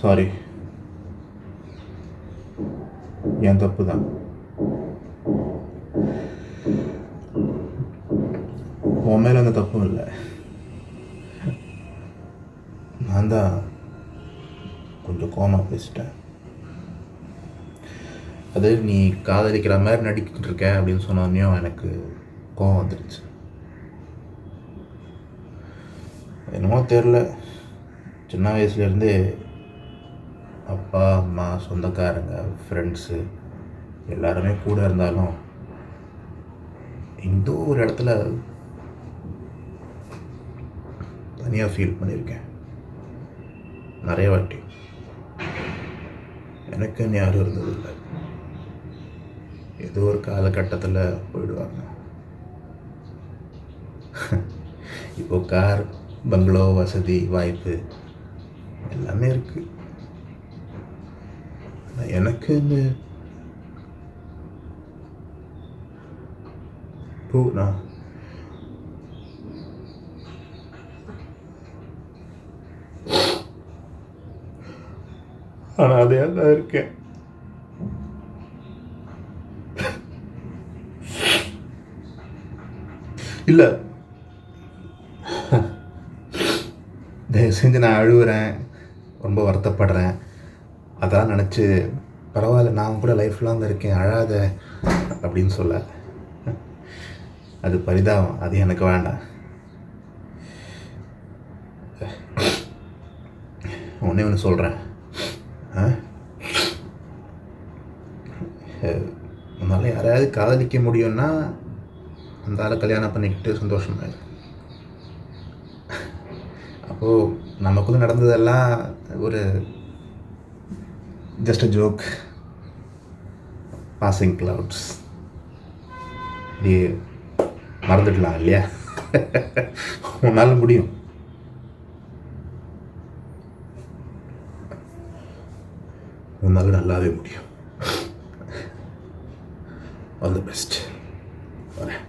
Sorry, என் தப்பு தான். உன் மேலே அந்த தப்பும் இல்லை. நான் தான் கொஞ்சம் கோமா பேசிட்டேன். அது நீ காதலிக்கிற மாதிரி நடிக்கிட்டு இருக்க அப்படின்னு சொன்னோடனையும் எனக்கு கோவம் வந்துடுச்சு. என்னமோ தெரில, சின்ன வயசுலேருந்தே அப்பா அம்மா சொந்தக்காரங்க ஃப்ரெண்ட்ஸு எல்லாருமே கூட இருந்தாலும் எந்த ஒரு இடத்துல தனியாக ஃபீல் பண்ணியிருக்கேன் நிறைய வாட்டி. எனக்குன்னு யாரும் இருந்ததில்லை. ஏதோ ஒரு காலகட்டத்தில் போயிடுவாங்க. இப்போ கார், பங்களோ, வசதி, வாய்ப்பு எல்லாமே இருக்குது. ஆனால் எனக்கு இப்போ நான் அனாதையாக தான் இருக்கேன். இல்லை, தயவு செஞ்சு நான் அழுகுறேன், ரொம்ப வருத்தப்படுறேன், அதான் நினச்சி பரவாயில்ல நான் கூட லைஃப் லாங் இருக்கேன் அழாத அப்படின்னு சொல்ல. அது பரிதாபம், அது எனக்கு வேண்டாம். ஒன்றே ஒன்று சொல்கிறேன், உன்னால் யாரையாவது காதலிக்க முடியும்னா அந்த ஆளை கல்யாணம் பண்ணிக்கிட்டு சந்தோஷமாக. அப்போது நமக்குள்ளே நடந்ததெல்லாம் ஒரு just a joke, passing clouds, இது மறந்துடலாம் இல்லையா? உன்னால் முடியும். உன்னால் நல்லாவே முடியும். All the best. வரேன்.